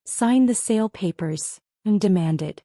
Sign the sale papers, and demanded.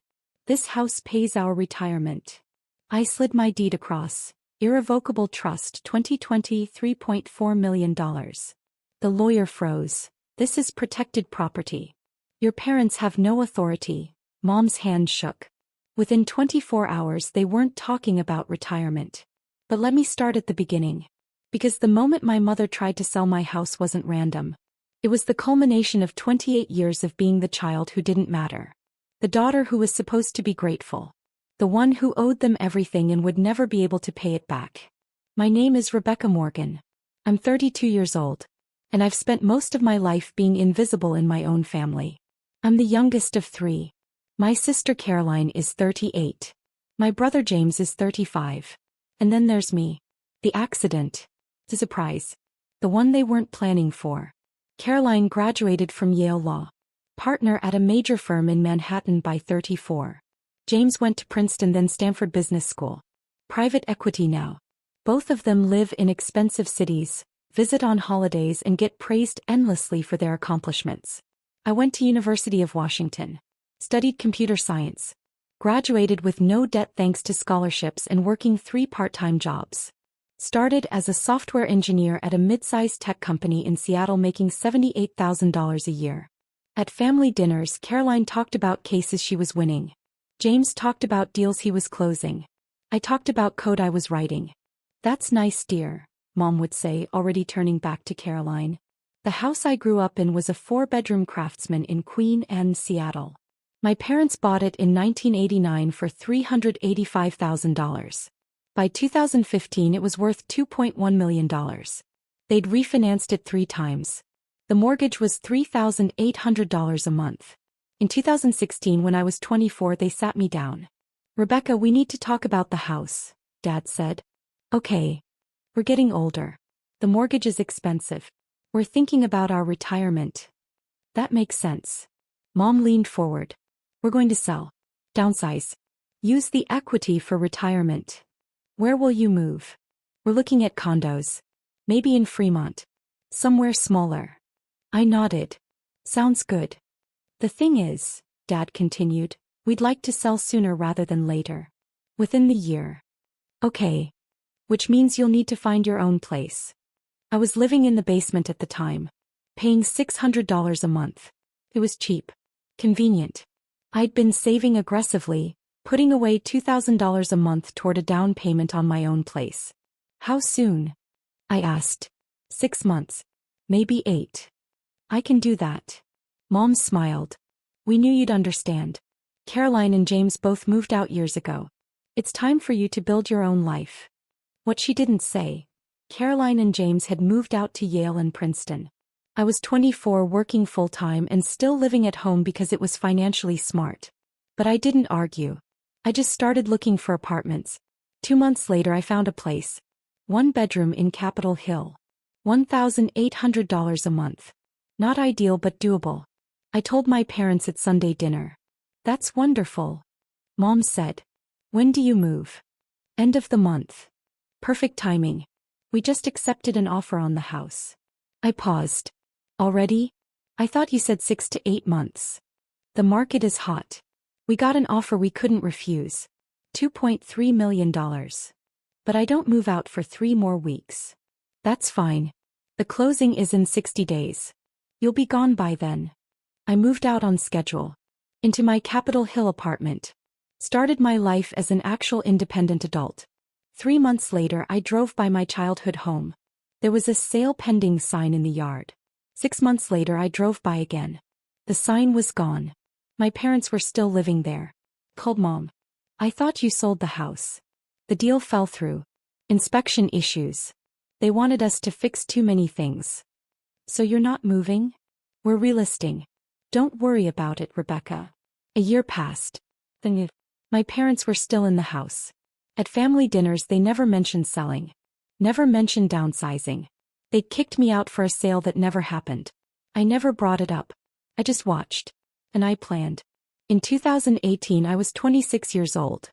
This house pays our retirement. I slid my deed across. Irrevocable trust 2020 $3.4 million. The lawyer froze. This is protected property. Your parents have no authority. Mom's hand shook. Within 24 hours they weren't talking about retirement. But let me start at the beginning. Because the moment my mother tried to sell my house wasn't random. It was the culmination of 28 years of being the child who didn't matter. The daughter who was supposed to be grateful. The one who owed them everything and would never be able to pay it back. My name is Rebecca Morgan. I'm 32 years old. And I've spent most of my life being invisible in my own family. I'm the youngest of 3. My sister Caroline is 38. My brother James is 35. And then there's me. The accident. The surprise. The one they weren't planning for. Caroline graduated from Yale Law. Partner at a major firm in Manhattan by 34. James went to Princeton then Stanford Business School. Private equity now. Both of them live in expensive cities, visit on holidays and get praised endlessly for their accomplishments. I went to University of Washington. Studied computer science. Graduated with no debt thanks to scholarships and working 3 part-time jobs. Started as a software engineer at a mid-sized tech company in Seattle making $78,000 a year. At family dinners, Caroline talked about cases she was winning. James talked about deals he was closing. I talked about code I was writing. That's nice, dear, Mom would say, already turning back to Caroline. The house I grew up in was a 4-bedroom Craftsman in Queen Anne, Seattle. My parents bought it in 1989 for $385,000. By 2015 it was worth $2.1 million. They'd refinanced it 3 times. The mortgage was $3,800 a month. In 2016 when I was 24 they sat me down. Rebecca, we need to talk about the house, Dad said. Okay. We're getting older. The mortgage is expensive. We're thinking about our retirement. That makes sense. Mom leaned forward. We're going to sell. Downsize. Use the equity for retirement. Where will you move? We're looking at condos. Maybe in Fremont. Somewhere smaller. I nodded. Sounds good. The thing is, Dad continued, we'd like to sell sooner rather than later. Within the year. Okay. Which means you'll need to find your own place. I was living in the basement at the time. Paying $600 a month. It was cheap. Convenient. I'd been saving aggressively, putting away $2,000 a month toward a down payment on my own place. How soon? I asked. 6 months. Maybe 8. I can do that. Mom smiled. We knew you'd understand. Caroline and James both moved out years ago. It's time for you to build your own life. What she didn't say. Caroline and James had moved out to Yale and Princeton. I was 24 working full-time and still living at home because it was financially smart. But I didn't argue. I just started looking for apartments. 2 months later I found a place. 1 bedroom in Capitol Hill. $1,800 a month. Not ideal but doable. I told my parents at Sunday dinner. That's wonderful. Mom said. When do you move? End of the month. Perfect timing. We just accepted an offer on the house. I paused. Already? I thought you said 6 to 8 months. The market is hot. We got an offer we couldn't refuse. $2.3 million. But I don't move out for 3 more weeks. That's fine. The closing is in 60 days. You'll be gone by then. I moved out on schedule. Into my Capitol Hill apartment. Started my life as an actual independent adult. 3 months later I drove by my childhood home. There was a sale pending sign in the yard. 6 months later I drove by again. The sign was gone. My parents were still living there. Called Mom. I thought you sold the house. The deal fell through. Inspection issues. They wanted us to fix too many things. So you're not moving? We're relisting. Don't worry about it, Rebecca. A year passed. Then my parents were still in the house. At family dinners they never mentioned selling. Never mentioned downsizing. They kicked me out for a sale that never happened. I never brought it up. I just watched. And I planned. In 2018 I was 26 years old.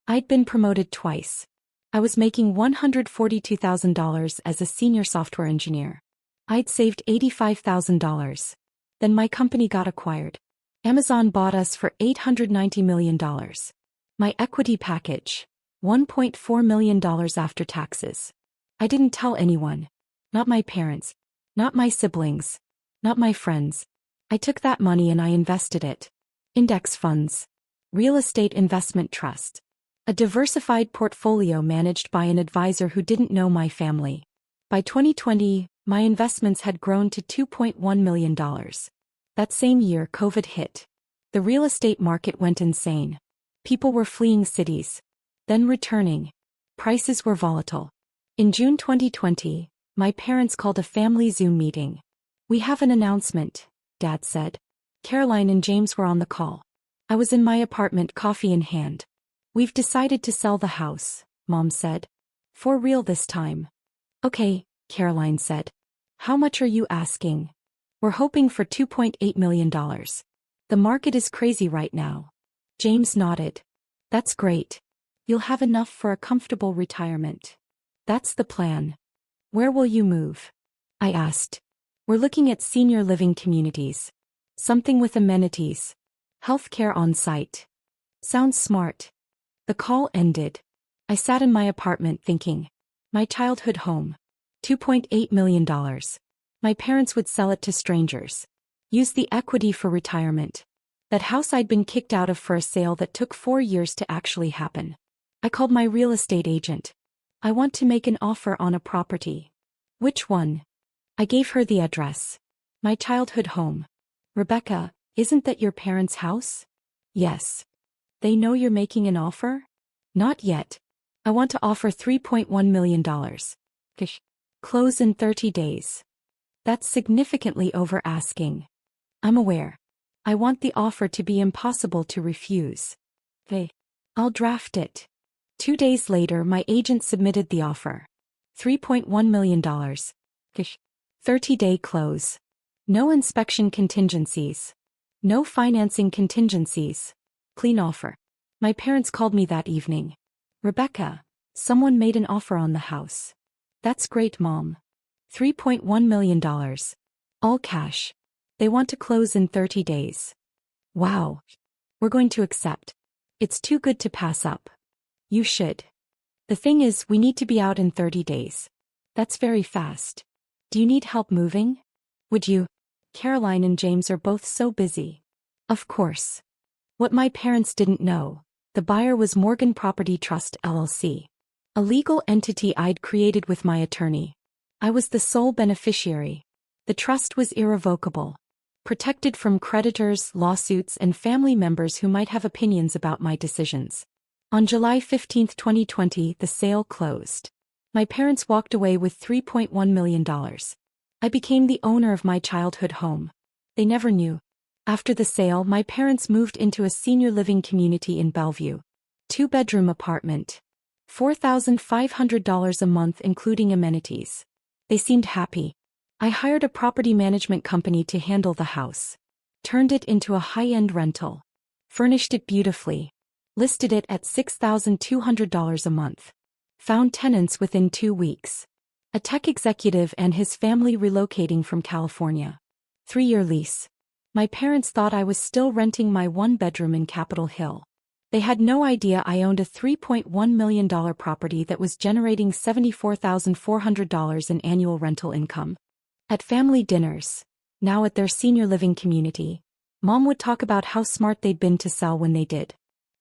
I'd been promoted twice. I was making $142,000 as a senior software engineer. I'd saved $85,000. Then my company got acquired. Amazon bought us for $890 million. My equity package, $1.4 million after taxes. I didn't tell anyone. Not my parents. Not my siblings. Not my friends. I took that money and I invested it. Index funds. Real estate investment trust. A diversified portfolio managed by an advisor who didn't know my family. By 2020, my investments had grown to $2.1 million. That same year, COVID hit. The real estate market went insane. People were fleeing cities, then returning. Prices were volatile. In June 2020, my parents called a family Zoom meeting. "We have an announcement," Dad said. Caroline and James were on the call. I was in my apartment, coffee in hand. "We've decided to sell the house," Mom said. "For real this time." "Okay," Caroline said. "How much are you asking?" "We're hoping for $2.8 million. The market is crazy right now." James nodded. "That's great. You'll have enough for a comfortable retirement." "That's the plan." "Where will you move?" I asked. "We're looking at senior living communities. Something with amenities. Healthcare on site." "Sounds smart." The call ended. I sat in my apartment thinking. My childhood home. $2.8 million. My parents would sell it to strangers. Use the equity for retirement. That house I'd been kicked out of for a sale that took 4 years to actually happen. I called my real estate agent. "I want to make an offer on a property." "Which one?" I gave her the address. "My childhood home." "Rebecca, isn't that your parents' house?" "Yes." "They know you're making an offer?" "Not yet. I want to offer $3.1 million. Gosh. Close in 30 days. That's significantly over asking." "I'm aware. I want the offer to be impossible to refuse." "I'll draft it." 2 days later, my agent submitted the offer. $3.1 million. 30-day close. No inspection contingencies. No financing contingencies. Clean offer. My parents called me that evening. "Rebecca, someone made an offer on the house." "That's great, Mom." $3.1 million. All cash. They want to close in 30 days. "Wow. We're going to accept. It's too good to pass up." "You should. The thing is, we need to be out in 30 days. That's very fast. Do you need help moving?" "Would you?" Caroline and James are both so busy. "Of course." What my parents didn't know, the buyer was Morgan Property Trust LLC. A legal entity I'd created with my attorney. I was the sole beneficiary. The trust was irrevocable. Protected from creditors, lawsuits, and family members who might have opinions about my decisions. On July 15, 2020, the sale closed. My parents walked away with $3.1 million. I became the owner of my childhood home. They never knew. After the sale, my parents moved into a senior living community in Bellevue. 2-bedroom apartment. $4,500 a month including amenities. They seemed happy. I hired a property management company to handle the house. Turned it into a high-end rental. Furnished it beautifully. Listed it at $6,200 a month. Found tenants within 2 weeks. A tech executive and his family relocating from California. 3-year lease. My parents thought I was still renting my 1-bedroom in Capitol Hill. They had no idea I owned a $3.1 million property that was generating $74,400 in annual rental income. At family dinners, now at their senior living community, Mom would talk about how smart they'd been to sell when they did.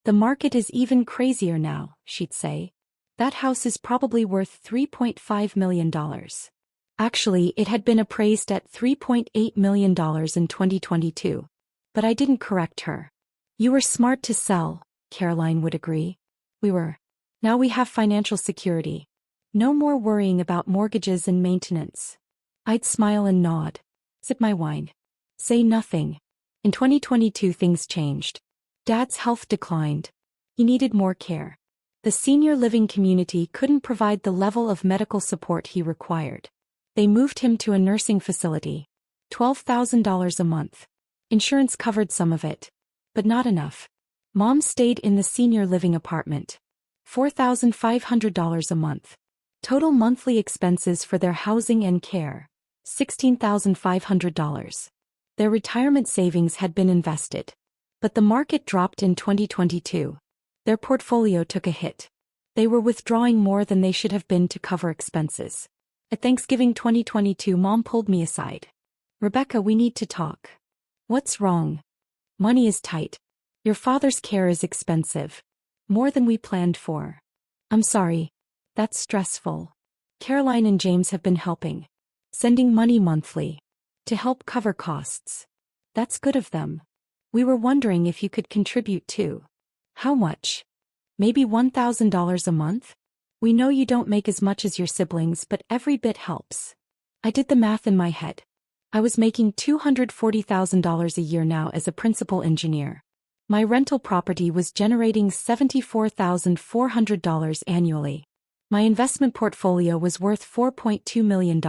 "The market is even crazier now," she'd say. "That house is probably worth $3.5 million. Actually, it had been appraised at $3.8 million in 2022. But I didn't correct her. "You were smart to sell," Caroline would agree. "We were. Now we have financial security. No more worrying about mortgages and maintenance." I'd smile and nod. Sip my wine. Say nothing. In 2022 things changed. Dad's health declined. He needed more care. The senior living community couldn't provide the level of medical support he required. They moved him to a nursing facility. $12,000 a month. Insurance covered some of it. But not enough. Mom stayed in the senior living apartment. $4,500 a month. Total monthly expenses for their housing and care. $16,500. Their retirement savings had been invested. But the market dropped in 2022. Their portfolio took a hit. They were withdrawing more than they should have been to cover expenses. At Thanksgiving 2022, Mom pulled me aside. "Rebecca, we need to talk." "What's wrong?" "Money is tight. Your father's care is expensive. More than we planned for." "I'm sorry. That's stressful." "Caroline and James have been helping. Sending money monthly. To help cover costs." "That's good of them. We were wondering if you could contribute too." "How much?" "Maybe $1,000 a month? We know you don't make as much as your siblings, but every bit helps." I did the math in my head. I was making $240,000 a year now as a principal engineer. My rental property was generating $74,400 annually. My investment portfolio was worth $4.2 million.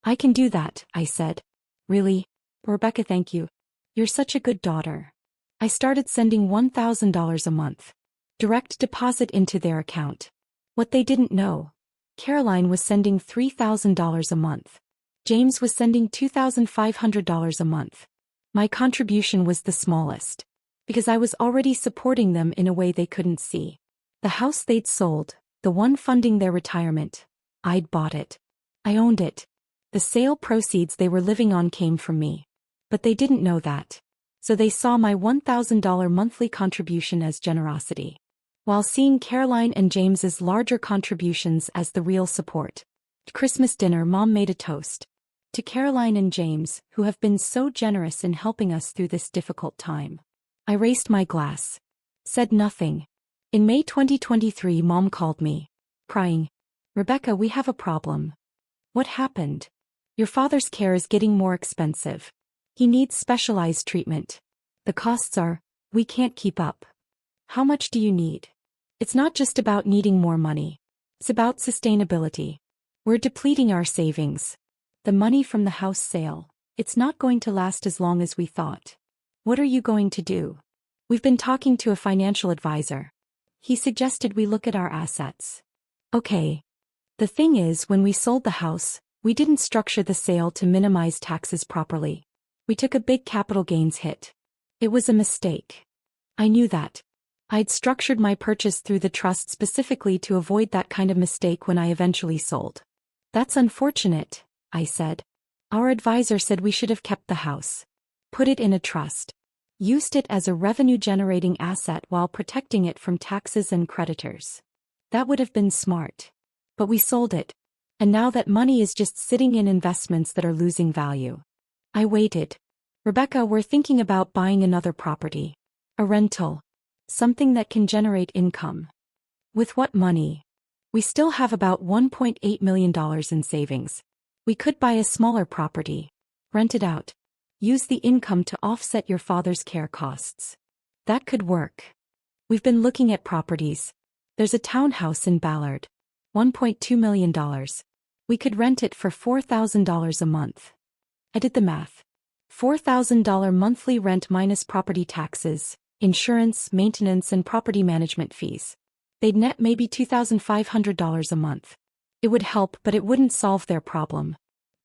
"I can do that," I said. "Really? Rebecca, thank you. You're such a good daughter." I started sending $1,000 a month. Direct deposit into their account. What they didn't know. Caroline was sending $3,000 a month. James was sending $2,500 a month. My contribution was the smallest. Because I was already supporting them in a way they couldn't see. The house they'd sold, the one funding their retirement, I'd bought it. I owned it. The sale proceeds they were living on came from me. But they didn't know that. So they saw my $1,000 monthly contribution as generosity, while seeing Caroline and James's larger contributions as the real support. At Christmas dinner, Mom made a toast. To Caroline and James, who have been so generous in helping us through this difficult time. I raised my glass. Said nothing. In May 2023, Mom called me, crying. "Rebecca, we have a problem." "What happened?" "Your father's care is getting more expensive. He needs specialized treatment. The costs we can't keep up." "How much do you need?" "It's not just about needing more money. It's about sustainability. We're depleting our savings. The money from the house sale, it's not going to last as long as we thought." "What are you going to do?" "We've been talking to a financial advisor. He suggested we look at our assets." "Okay. The thing is, when we sold the house, we didn't structure the sale to minimize taxes properly. We took a big capital gains hit. It was a mistake. I knew that. I'd structured my purchase through the trust specifically to avoid that kind of mistake when I eventually sold." "That's unfortunate," I said. "Our advisor said we should have kept the house. Put it in a trust. Used it as a revenue-generating asset while protecting it from taxes and creditors. That would have been smart. But we sold it. And now that money is just sitting in investments that are losing value." I waited. "Rebecca, we're thinking about buying another property. A rental. Something that can generate income." "With what money?" "We still have about $1.8 million in savings. We could buy a smaller property. Rent it out. Use the income to offset your father's care costs." "That could work. We've been looking at properties. There's a townhouse in Ballard. $1.2 million. We could rent it for $4,000 a month." I did the math. $4,000 monthly rent minus property taxes, insurance, maintenance, and property management fees. They'd net maybe $2,500 a month. It would help, but it wouldn't solve their problem.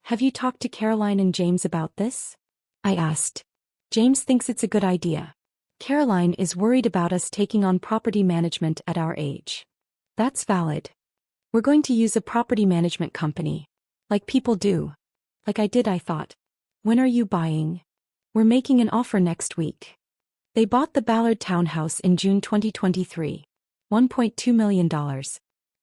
"Have you talked to Caroline and James about this?" I asked. "James thinks it's a good idea. Caroline is worried about us taking on property management at our age." "That's valid. We're going to use a property management company. Like people do. Like I did, I thought. When are you buying?" "We're making an offer next week." They bought the Ballard townhouse in June 2023. $1.2 million.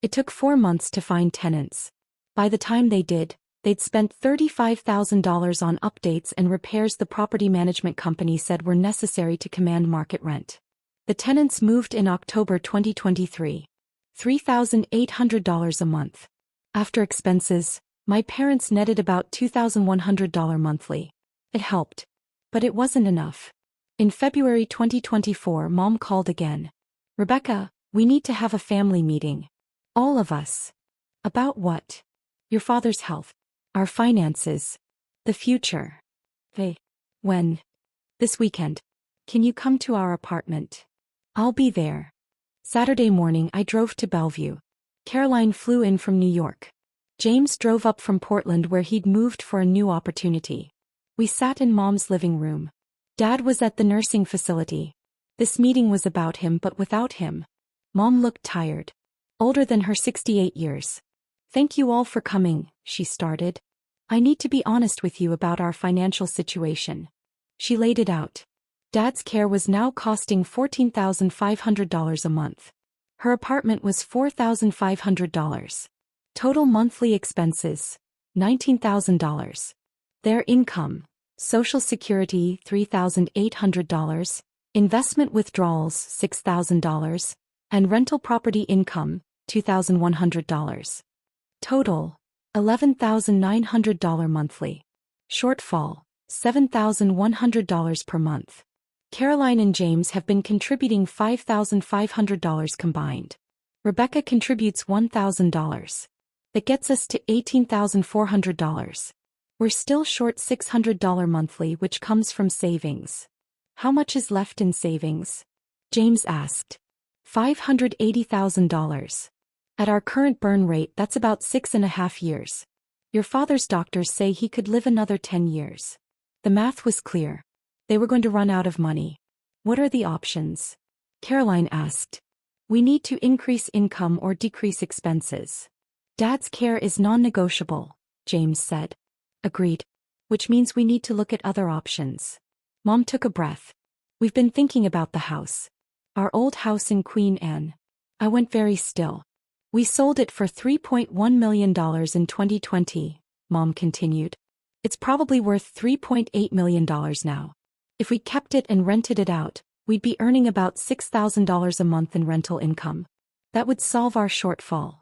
It took 4 months to find tenants. By the time they did, they'd spent $35,000 on updates and repairs the property management company said were necessary to command market rent. The tenants moved in October 2023. $3,800 a month. After expenses, my parents netted about $2,100 monthly. It helped. But it wasn't enough. In February 2024, Mom called again. "Rebecca, we need to have a family meeting. All of us." "About what?" "Your father's health. Our finances. The future." "Hey. When?" "This weekend. Can you come to our apartment?" "I'll be there." Saturday morning I drove to Bellevue. Caroline flew in from New York. James drove up from Portland where he'd moved for a new opportunity. We sat in Mom's living room. Dad was at the nursing facility. This meeting was about him, but without him. Mom looked tired. Older than her 68 years. Thank you all for coming, she started. I need to be honest with you about our financial situation. She laid it out. Dad's care was now costing $14,500 a month. Her apartment was $4,500. Total monthly expenses, $19,000. Their income, Social Security $3,800, investment withdrawals $6,000, and rental property income $2,100. Total, $11,900 monthly. Shortfall, $7,100 per month. Caroline and James have been contributing $5,500 combined. Rebecca contributes $1,000. That gets us to $18,400. We're still short $600 monthly, which comes from savings. How much is left in savings? James asked. $580,000. At our current burn rate, that's about 6.5 years. Your father's doctors say he could live another 10 years. The math was clear. They were going to run out of money. What are the options? Caroline asked. We need to increase income or decrease expenses. Dad's care is non-negotiable, James said. Agreed. Which means we need to look at other options. Mom took a breath. We've been thinking about the house. Our old house in Queen Anne. I went very still. We sold it for $3.1 million in 2020, Mom continued. It's probably worth $3.8 million now. If we kept it and rented it out, we'd be earning about $6,000 a month in rental income. That would solve our shortfall.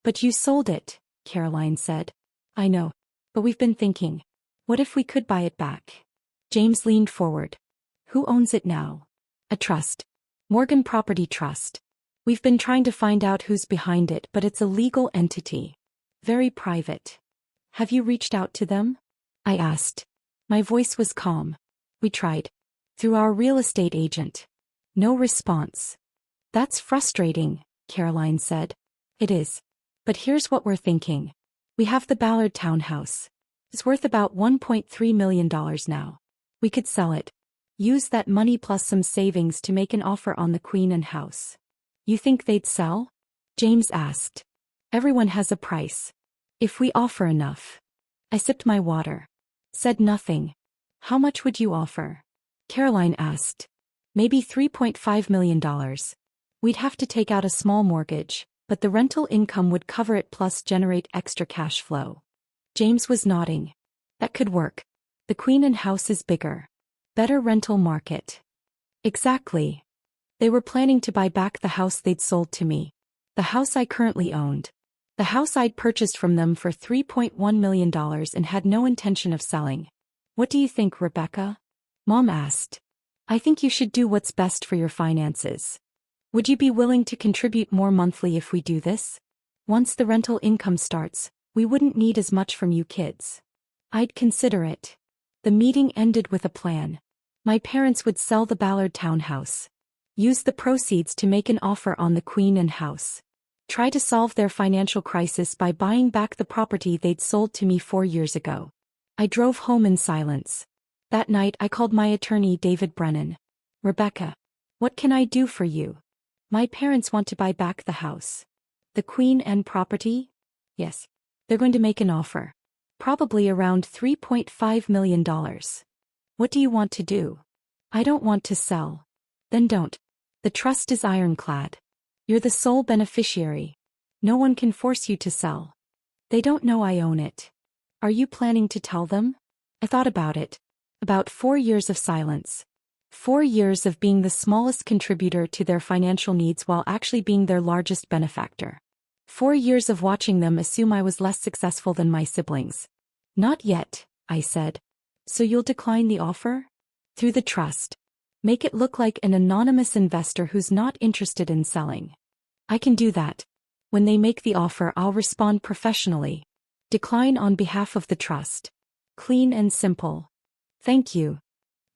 But you sold it, Caroline said. I know. But we've been thinking. What if we could buy it back? James leaned forward. Who owns it now? A trust. Morgan Property Trust. We've been trying to find out who's behind it, but it's a legal entity. Very private. Have you reached out to them? I asked. My voice was calm. We tried. Through our real estate agent. No response. That's frustrating, Caroline said. It is. But here's what we're thinking. We have the Ballard townhouse. It's worth about $1.3 million now. We could sell it. Use that money plus some savings to make an offer on the Queen Anne house. You think they'd sell? James asked. Everyone has a price. If we offer enough. I sipped my water. Said nothing. How much would you offer? Caroline asked. Maybe $3.5 million. We'd have to take out a small mortgage, but the rental income would cover it plus generate extra cash flow. James was nodding. That could work. The Queen Anne house is bigger. Better rental market. Exactly. They were planning to buy back the house they'd sold to me. The house I currently owned. The house I'd purchased from them for $3.1 million and had no intention of selling. What do you think, Rebecca? Mom asked. I think you should do what's best for your finances. Would you be willing to contribute more monthly if we do this? Once the rental income starts, we wouldn't need as much from you kids. I'd consider it. The meeting ended with a plan. My parents would sell the Ballard townhouse. Use the proceeds to make an offer on the Queen Anne house. Try to solve their financial crisis by buying back the property they'd sold to me 4 years ago. I drove home in silence. That night I called my attorney David Brennan. Rebecca, what can I do for you? My parents want to buy back the house. The Queen Anne property? Yes. They're going to make an offer. Probably around $3.5 million. What do you want to do? I don't want to sell. Then don't. The trust is ironclad. You're the sole beneficiary. No one can force you to sell. They don't know I own it. Are you planning to tell them? I thought about it. About 4 years of silence. 4 years of being the smallest contributor to their financial needs while actually being their largest benefactor. 4 years of watching them assume I was less successful than my siblings. Not yet, I said. So you'll decline the offer? Through the trust. Make it look like an anonymous investor who's not interested in selling. I can do that. When they make the offer, I'll respond professionally. Decline on behalf of the trust. Clean and simple. Thank you.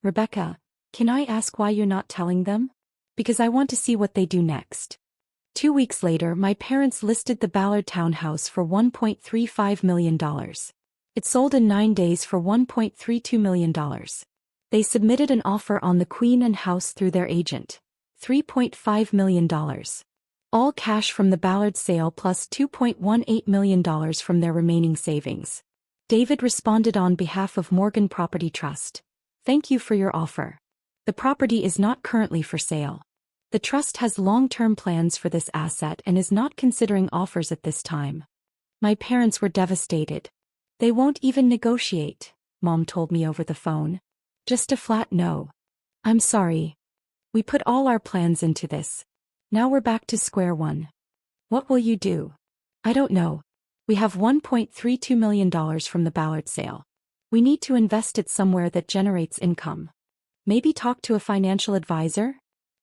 Rebecca, can I ask why you're not telling them? Because I want to see what they do next. 2 weeks later, my parents listed the Ballard townhouse for $1.35 million. It sold in 9 days for $1.32 million. They submitted an offer on the Queen and House through their agent. $3.5 million. All cash from the Ballard sale plus $2.18 million from their remaining savings. David responded on behalf of Morgan Property Trust. Thank you for your offer. The property is not currently for sale. The trust has long-term plans for this asset and is not considering offers at this time. My parents were devastated. They won't even negotiate, Mom told me over the phone. Just a flat no. I'm sorry. We put all our plans into this. Now we're back to square one. What will you do? I don't know. We have $1.32 million from the Ballard sale. We need to invest it somewhere that generates income. Maybe talk to a financial advisor?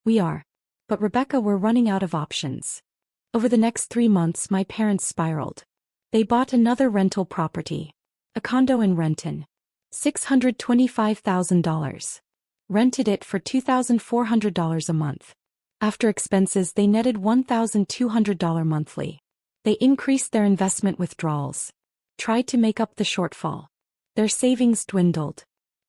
We are. But Rebecca, we're running out of options. Over the next 3 months, my parents spiraled. They bought another rental property. A condo in Renton. $625,000. Rented it for $2,400 a month. After expenses, they netted $1,200 monthly. They increased their investment withdrawals. Tried to make up the shortfall. Their savings dwindled.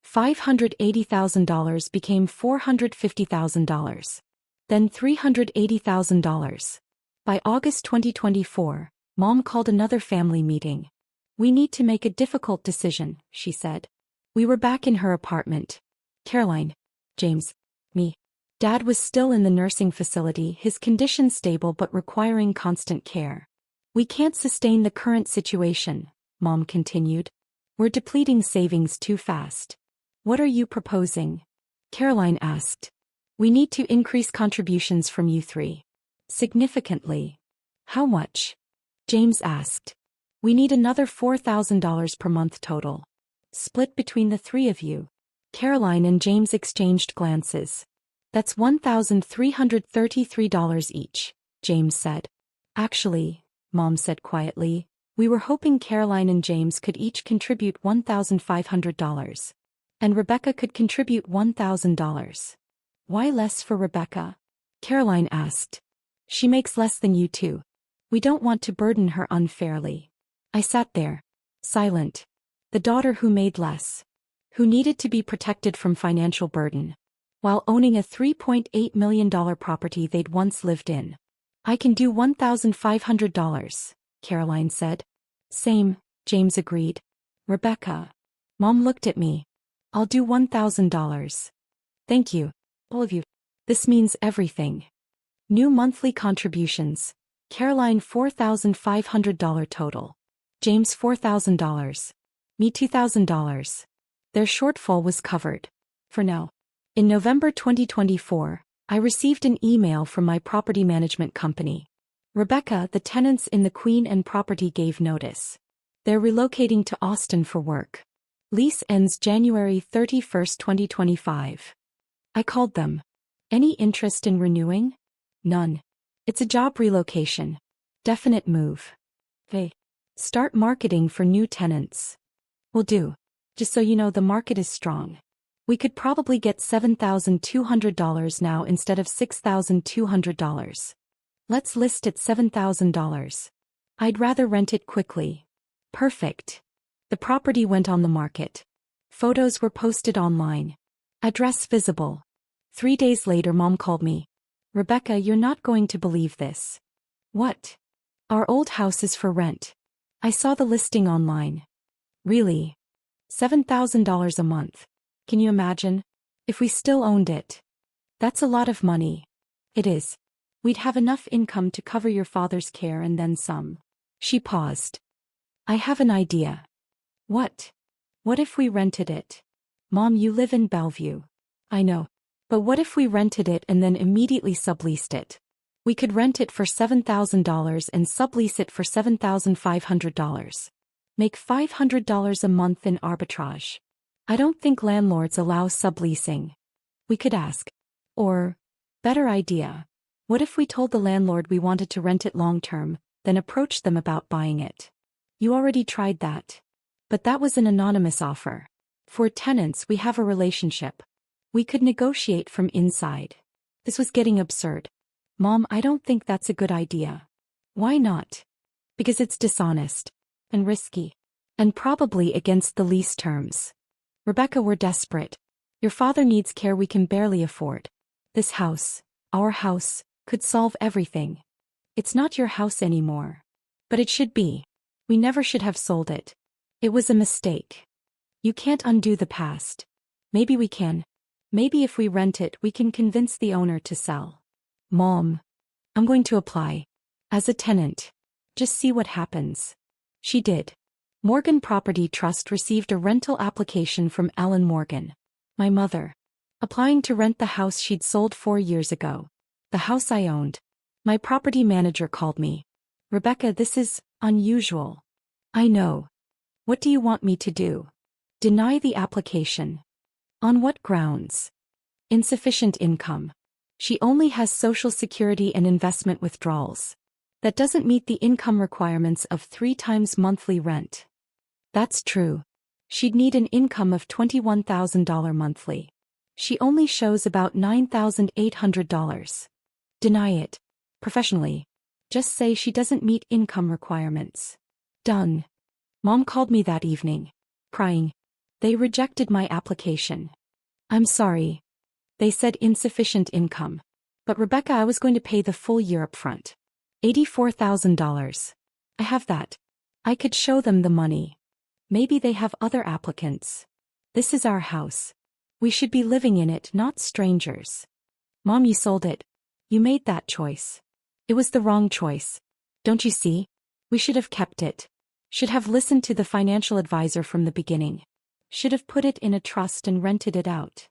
$580,000 became $450,000. Then $380,000. By August 2024, Mom called another family meeting. We need to make a difficult decision, she said. We were back in her apartment. Caroline, James, me. Dad was still in the nursing facility, his condition stable but requiring constant care. We can't sustain the current situation, Mom continued. We're depleting savings too fast. What are you proposing? Caroline asked. We need to increase contributions from you three. Significantly. How much? James asked. We need another $4,000 per month total. Split between the three of you. Caroline and James exchanged glances. That's $1,333 each, James said. Actually, Mom said quietly, we were hoping Caroline and James could each contribute $1,500. And Rebecca could contribute $1,000. Why less for Rebecca? Caroline asked. She makes less than you two. We don't want to burden her unfairly. I sat there, silent. The daughter who made less. Who needed to be protected from financial burden. While owning a $3.8 million property they'd once lived in. I can do $1,500, Caroline said. Same, James agreed. Rebecca. Mom looked at me. I'll do $1,000. Thank you, all of you. This means everything. New monthly contributions. Caroline $4,500 total. James $4,000. Me $2,000. Their shortfall was covered. For now. In November 2024, I received an email from my property management company. Rebecca, the tenants in the Queen and property gave notice. They're relocating to Austin for work. Lease ends January 31, 2025. I called them. Any interest in renewing? None. It's a job relocation. Definite move. Hey. Start marketing for new tenants. Will do. Just so you know, the market is strong. We could probably get $7,200 now instead of $6,200. Let's list at $7,000. I'd rather rent it quickly. Perfect. The property went on the market. Photos were posted online. Address visible. 3 days later, Mom called me. Rebecca, you're not going to believe this. What? Our old house is for rent. I saw the listing online. Really? $7,000 a month. Can you imagine? If we still owned it. That's a lot of money. It is. We'd have enough income to cover your father's care and then some. She paused. I have an idea. What? What if we rented it? Mom, you live in Bellevue. I know. But what if we rented it and then immediately subleased it? We could rent it for $7,000 and sublease it for $7,500. Make $500 a month in arbitrage. I don't think landlords allow subleasing. We could ask. Or, better idea. What if we told the landlord we wanted to rent it long-term, then approached them about buying it? You already tried that. But that was an anonymous offer. For tenants, we have a relationship. We could negotiate from inside. This was getting absurd. Mom, I don't think that's a good idea. Why not? Because it's dishonest. And risky. And probably against the lease terms. Rebecca, we're desperate. Your father needs care we can barely afford. This house, our house, could solve everything. It's not your house anymore. But it should be. We never should have sold it. It was a mistake. You can't undo the past. Maybe we can. Maybe if we rent it, we can convince the owner to sell. Mom, I'm going to apply. As a tenant. Just see what happens. She did. Morgan Property Trust received a rental application from Ellen Morgan, my mother, applying to rent the house she'd sold 4 years ago. The house I owned. My property manager called me. Rebecca, this is unusual. I know. What do you want me to do? Deny the application. On what grounds? Insufficient income. She only has Social Security and investment withdrawals. That doesn't meet the income requirements of 3 times monthly rent. That's true. She'd need an income of $21,000 monthly. She only shows about $9,800. Deny it. Professionally. Just say she doesn't meet income requirements. Done. Mom called me that evening, crying. They rejected my application. I'm sorry. They said insufficient income. But Rebecca, I was going to pay the full year up front. $84,000. I have that. I could show them the money. Maybe they have other applicants. This is our house. We should be living in it, not strangers. Mom, you sold it. You made that choice. It was the wrong choice. Don't you see? We should have kept it. Should have listened to the financial advisor from the beginning. Should have put it in a trust and rented it out.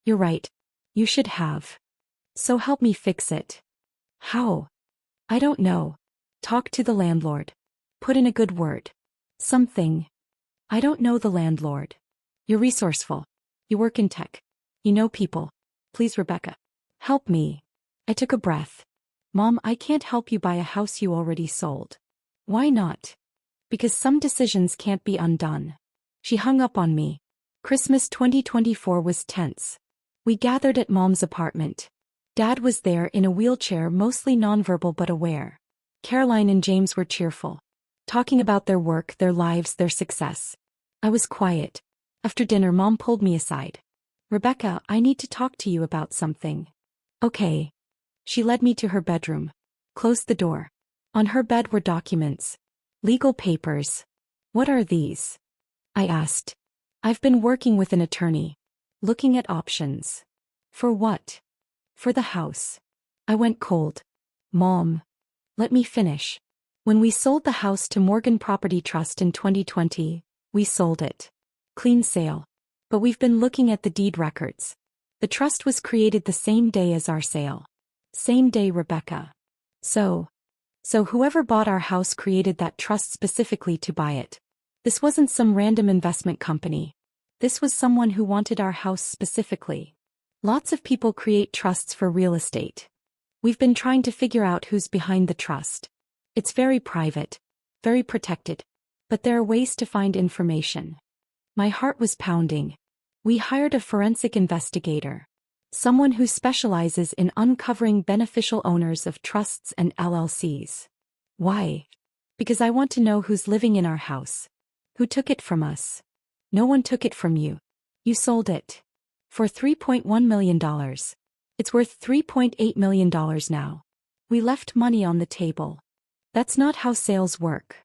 You're right. You should have. So help me fix it. How? I don't know. Talk to the landlord. Put in a good word. Something. I don't know the landlord. You're resourceful. You work in tech. You know people. Please, Rebecca. Help me. I took a breath. Mom, I can't help you buy a house you already sold. Why not? Because some decisions can't be undone. She hung up on me. Christmas 2024 was tense. We gathered at Mom's apartment. Dad was there in a wheelchair, mostly nonverbal but aware. Caroline and James were cheerful, talking about their work, their lives, their success. I was quiet. After dinner, Mom pulled me aside. Rebecca, I need to talk to you about something. Okay. She led me to her bedroom. Closed the door. On her bed were documents. Legal papers. What are these? I asked. I've been working with an attorney. Looking at options. For what? For the house. I went cold. Mom. Let me finish. When we sold the house to Morgan Property Trust in 2020, we sold it. Clean sale. But we've been looking at the deed records. The trust was created the same day as our sale. Same day, Rebecca. So whoever bought our house created that trust specifically to buy it. This wasn't some random investment company. This was someone who wanted our house specifically. Lots of people create trusts for real estate. We've been trying to figure out who's behind the trust. It's very private, very protected, but there are ways to find information. My heart was pounding. We hired a forensic investigator. Someone who specializes in uncovering beneficial owners of trusts and LLCs. Why? Because I want to know who's living in our house. Who took it from us? No one took it from you. You sold it. For $3.1 million. It's worth $3.8 million now. We left money on the table. That's not how sales work.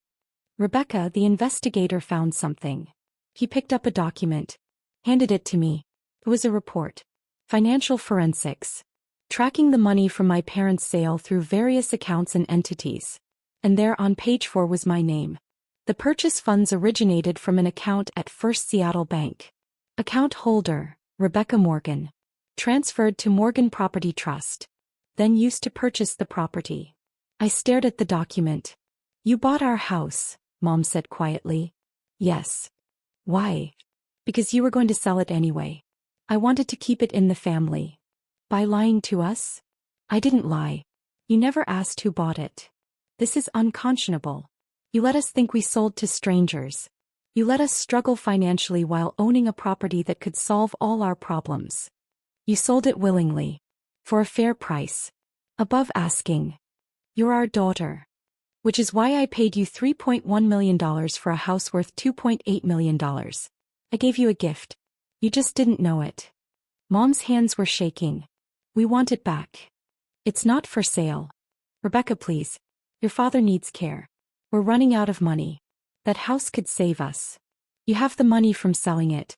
Rebecca, the investigator, found something. He picked up a document. Handed it to me. It was a report. Financial forensics. Tracking the money from my parents' sale through various accounts and entities. And there on page 4 was my name. The purchase funds originated from an account at First Seattle Bank. Account holder, Rebecca Morgan. Transferred to Morgan Property Trust. Then used to purchase the property. I stared at the document. You bought our house, Mom said quietly. Yes. Why? Because you were going to sell it anyway. I wanted to keep it in the family. By lying to us? I didn't lie. You never asked who bought it. This is unconscionable. You let us think we sold to strangers. You let us struggle financially while owning a property that could solve all our problems. You sold it willingly. For a fair price. Above asking. You're our daughter. Which is why I paid you $3.1 million for a house worth $2.8 million. I gave you a gift. You just didn't know it. Mom's hands were shaking. We want it back. It's not for sale. Rebecca, please. Your father needs care. We're running out of money. That house could save us. You have the money from selling it.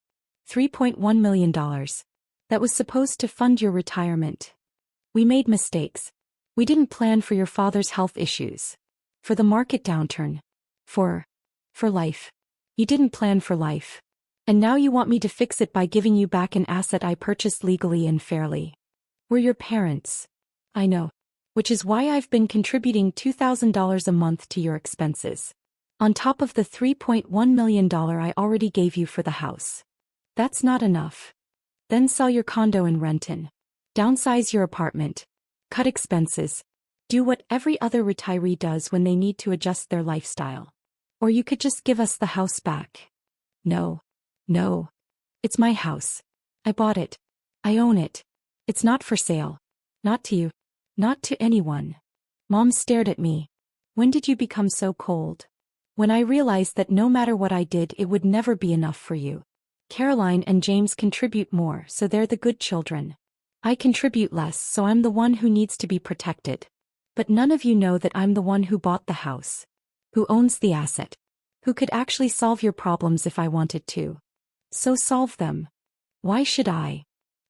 $3.1 million. That was supposed to fund your retirement. We made mistakes. We didn't plan for your father's health issues. For the market downturn. For life. You didn't plan for life. And now you want me to fix it by giving you back an asset I purchased legally and fairly. We're your parents. I know. Which is why I've been contributing $2,000 a month to your expenses. On top of the $3.1 million I already gave you for the house. That's not enough. Then sell your condo and rent in. Downsize your apartment. Cut expenses. Do what every other retiree does when they need to adjust their lifestyle. Or you could just give us the house back. No. No. It's my house. I bought it. I own it. It's not for sale. Not to you. Not to anyone. Mom stared at me. When did you become so cold? When I realized that no matter what I did, it would never be enough for you. Caroline and James contribute more, so they're the good children. I contribute less, so I'm the one who needs to be protected. But none of you know that I'm the one who bought the house. Who owns the asset. Who could actually solve your problems if I wanted to. So solve them. Why should I?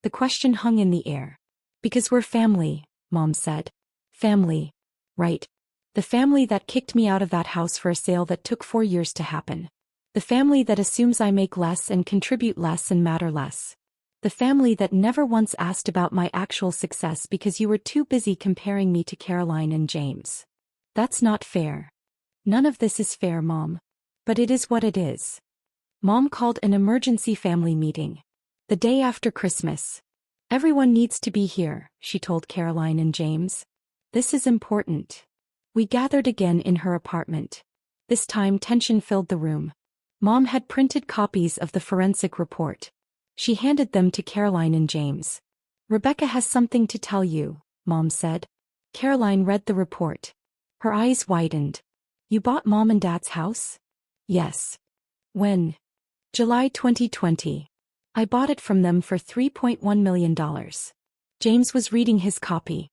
The question hung in the air. Because we're family, Mom said. Family. Right. The family that kicked me out of that house for a sale that took 4 years to happen. The family that assumes I make less and contribute less and matter less. The family that never once asked about my actual success because you were too busy comparing me to Caroline and James. That's not fair. None of this is fair, Mom. But it is what it is. Mom called an emergency family meeting. The day after Christmas. Everyone needs to be here, she told Caroline and James. This is important. We gathered again in her apartment. This time tension filled the room. Mom had printed copies of the forensic report. She handed them to Caroline and James. Rebecca has something to tell you, Mom said. Caroline read the report. Her eyes widened. You bought Mom and Dad's house? Yes. When? July 2020. I bought it from them for $3.1 million. James was reading his copy.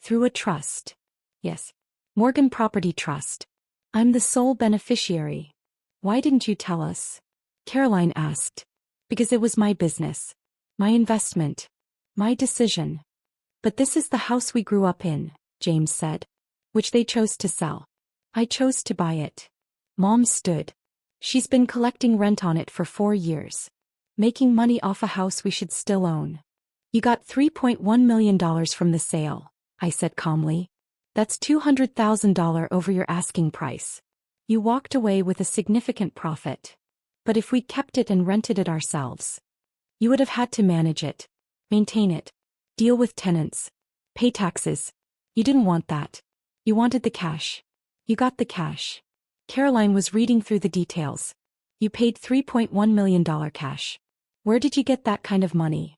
Through a trust. Yes. Morgan Property Trust. I'm the sole beneficiary. Why didn't you tell us? Caroline asked. Because it was my business. My investment. My decision. But this is the house we grew up in, James said. Which they chose to sell. I chose to buy it. Mom stood. She's been collecting rent on it for 4 years. Making money off a house we should still own. You got $3.1 million from the sale, I said calmly. That's $200,000 over your asking price. You walked away with a significant profit. But if we kept it and rented it ourselves, you would have had to manage it, maintain it, deal with tenants, pay taxes. You didn't want that. You wanted the cash. You got the cash. Caroline was reading through the details. You paid $3.1 million cash. Where did you get that kind of money?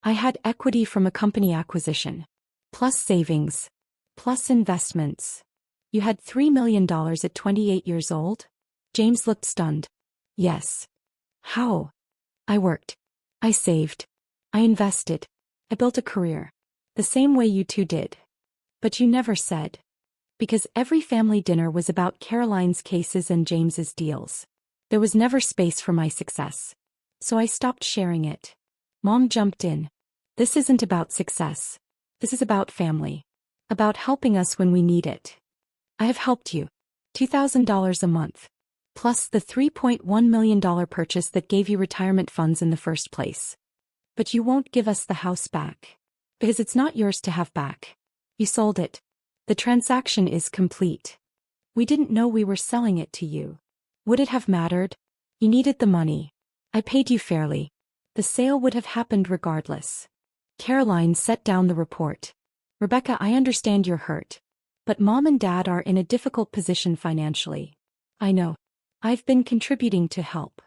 I had equity from a company acquisition. Plus savings. Plus investments. You had $3 million at 28 years old? James looked stunned. Yes. How? I worked. I saved. I invested. I built a career. The same way you two did. But you never said. Because every family dinner was about Caroline's cases and James's deals. There was never space for my success. So I stopped sharing it. Mom jumped in. This isn't about success. This is about family. About helping us when we need it. I have helped you. $2,000 a month. Plus the $3.1 million purchase that gave you retirement funds in the first place. But you won't give us the house back. Because it's not yours to have back. You sold it. The transaction is complete. We didn't know we were selling it to you. Would it have mattered? You needed the money. I paid you fairly. The sale would have happened regardless. Caroline set down the report. Rebecca, I understand you're hurt. But Mom and Dad are in a difficult position financially. I know. I've been contributing to help.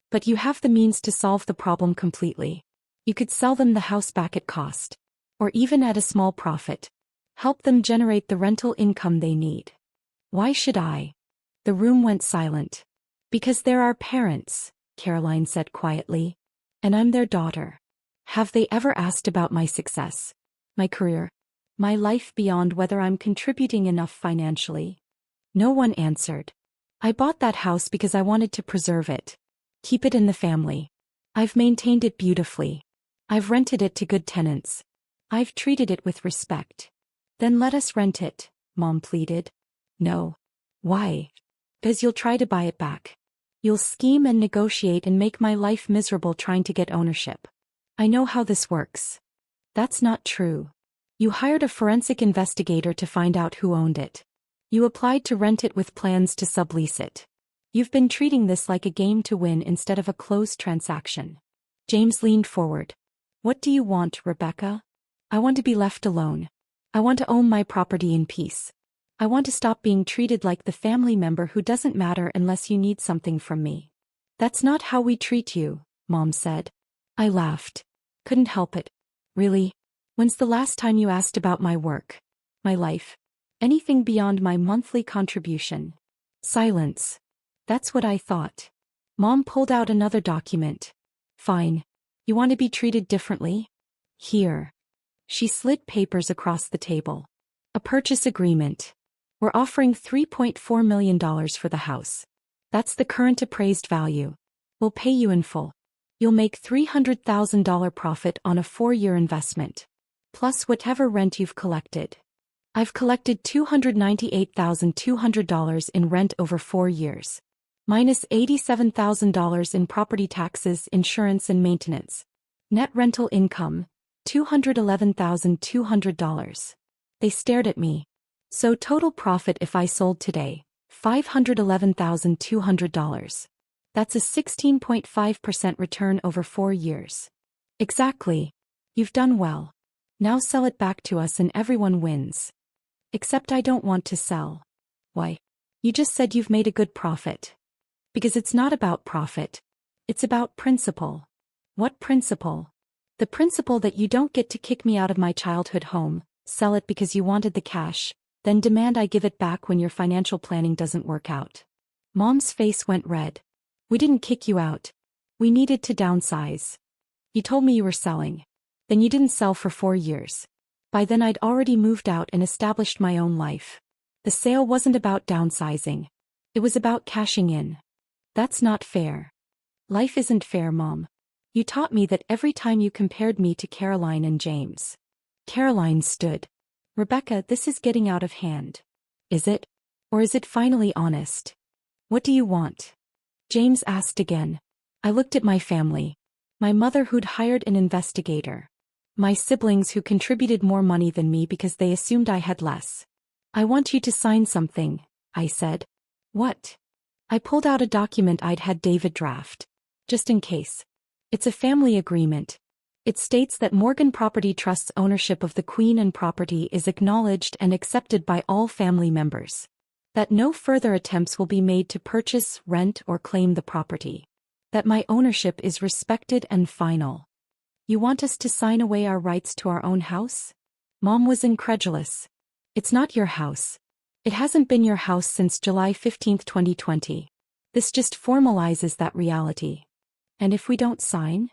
But you have the means to solve the problem completely. You could sell them the house back at cost. Or even at a small profit. Help them generate the rental income they need. Why should I? The room went silent. Because they're our parents, Caroline said quietly. And I'm their daughter. Have they ever asked about my success? My career? My life beyond whether I'm contributing enough financially? No one answered. I bought that house because I wanted to preserve it. Keep it in the family. I've maintained it beautifully. I've rented it to good tenants. I've treated it with respect. Then let us rent it, Mom pleaded. No. Why? Because you'll try to buy it back. You'll scheme and negotiate and make my life miserable trying to get ownership. I know how this works. That's not true. You hired a forensic investigator to find out who owned it. You applied to rent it with plans to sublease it. You've been treating this like a game to win instead of a closed transaction. James leaned forward. What do you want, Rebecca? I want to be left alone. I want to own my property in peace. I want to stop being treated like the family member who doesn't matter unless you need something from me. That's not how we treat you, Mom said. I laughed. Couldn't help it. Really? When's the last time you asked about my work? My life? Anything beyond my monthly contribution? Silence. That's what I thought. Mom pulled out another document. Fine. You want to be treated differently? Here. She slid papers across the table. A purchase agreement. We're offering $3.4 million for the house. That's the current appraised value. We'll pay you in full. You'll make $300,000 profit on a 4-year investment. Plus whatever rent you've collected. I've collected $298,200 in rent over 4 years. Minus $87,000 in property taxes, insurance and maintenance. Net rental income, $211,200. They stared at me. So total profit if I sold today, $511,200. That's a 16.5% return over 4 years. Exactly. You've done well. Now sell it back to us and everyone wins. Except I don't want to sell. Why? You just said you've made a good profit. Because it's not about profit. It's about principle. What principle? The principle that you don't get to kick me out of my childhood home, sell it because you wanted the cash, then demand I give it back when your financial planning doesn't work out. Mom's face went red. We didn't kick you out. We needed to downsize. You told me you were selling. Then you didn't sell for 4 years. By then I'd already moved out and established my own life. The sale wasn't about downsizing. It was about cashing in. That's not fair. Life isn't fair, Mom. You taught me that every time you compared me to Caroline and James. Caroline stood. Rebecca, this is getting out of hand. Is it? Or is it finally honest? What do you want? James asked again. I looked at my family. My mother who'd hired an investigator. My siblings who contributed more money than me because they assumed I had less. I want you to sign something, I said. What? I pulled out a document I'd had David draft. Just in case. It's a family agreement. It states that Morgan Property Trust's ownership of the Queen and property is acknowledged and accepted by all family members. That no further attempts will be made to purchase, rent, or claim the property. That my ownership is respected and final. You want us to sign away our rights to our own house? Mom was incredulous. It's not your house. It hasn't been your house since July 15, 2020. This just formalizes that reality. And if we don't sign?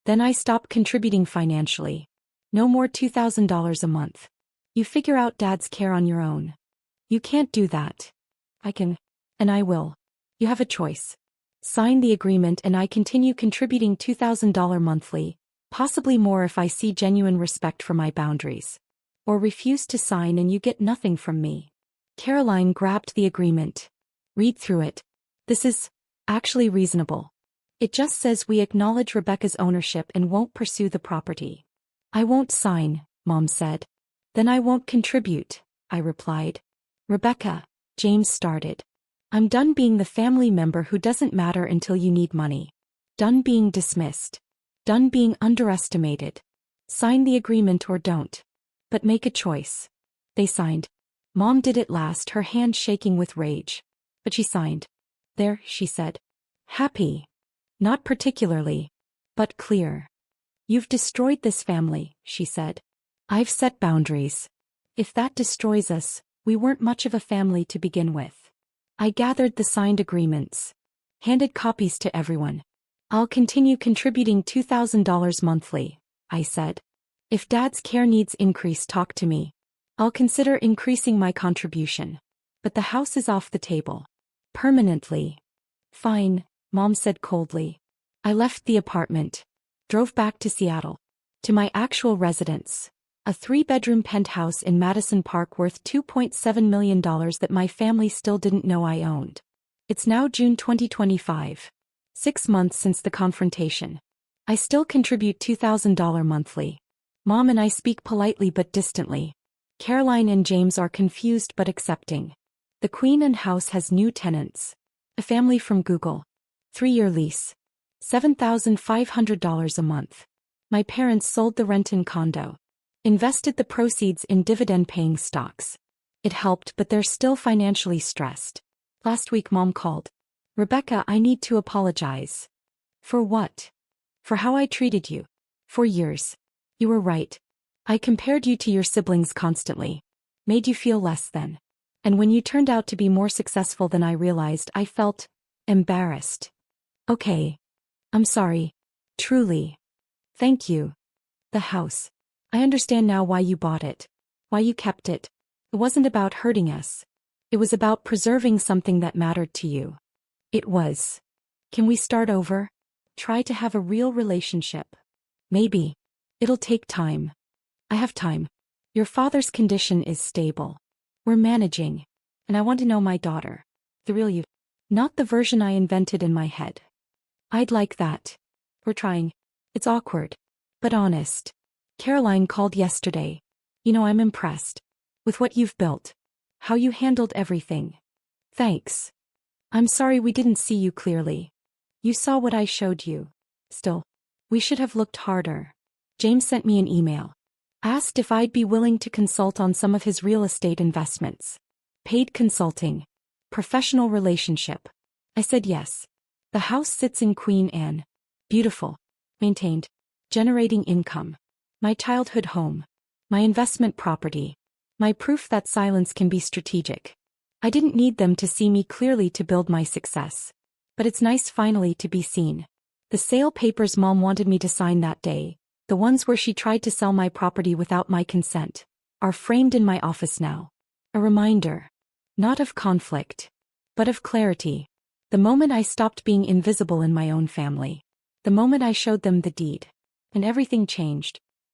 Then I stop contributing financially. No more $2,000 a month. You figure out Dad's care on your own. You can't do that. I can. And I will. You have a choice. Sign the agreement and I continue contributing $2,000 monthly, possibly more if I see genuine respect for my boundaries. Or refuse to sign and you get nothing from me. Caroline grabbed the agreement. Read through it. This is actually reasonable. It just says we acknowledge Rebecca's ownership and won't pursue the property. I won't sign, Mom said. Then I won't contribute, I replied. Rebecca, James started. I'm done being the family member who doesn't matter until you need money. Done being dismissed. Done being underestimated. Sign the agreement or don't. But make a choice. They signed. Mom did it last, her hand shaking with rage. But she signed. There, she said. Happy. Not particularly. But clear. You've destroyed this family, she said. I've set boundaries. If that destroys us, We weren't much of a family to begin with. I gathered the signed agreements. Handed copies to everyone. I'll continue contributing $2,000 monthly, I said. If Dad's care needs increase, talk to me. I'll consider increasing my contribution. But the house is off the table. Permanently. Fine, Mom said coldly. I left the apartment. Drove back to Seattle. To my actual residence. A 3-bedroom penthouse in Madison Park worth $2.7 million that my family still didn't know I owned. It's now June 2025. 6 months since the confrontation. I still contribute $2,000 monthly. Mom and I speak politely but distantly. Caroline and James are confused but accepting. The Queen and house has new tenants. A family from Google. 3-year lease. $7,500 a month. My parents sold the Renton condo. Invested the proceeds in dividend-paying stocks. It helped, but they're still financially stressed. Last week Mom called. Rebecca, I need to apologize. For what? For how I treated you. For years. You were right. I compared you to your siblings constantly. Made you feel less than. And when you turned out to be more successful than I realized, I felt embarrassed. Okay. I'm sorry. Truly. Thank you. The house. I understand now why you bought it. Why you kept it. It wasn't about hurting us. It was about preserving something that mattered to you. It was. Can we start over? Try to have a real relationship. Maybe. It'll take time. I have time. Your father's condition is stable. We're managing. And I want to know my daughter. The real you. Not the version I invented in my head. I'd like that. We're trying. It's awkward. But honest. Caroline called yesterday. You know, I'm impressed. With what you've built. How you handled everything. Thanks. I'm sorry we didn't see you clearly. You saw what I showed you. Still. We should have looked harder. James sent me an email. Asked if I'd be willing to consult on some of his real estate investments. Paid consulting. Professional relationship. I said yes. The house sits in Queen Anne. Beautiful. Maintained. Generating income. My childhood home. My investment property. My proof that silence can be strategic. I didn't need them to see me clearly to build my success. But it's nice finally to be seen. The sale papers Mom wanted me to sign that day, the ones where she tried to sell my property without my consent, are framed in my office now. A reminder. Not of conflict. But of clarity. The moment I stopped being invisible in my own family. The moment I showed them the deed. And everything changed.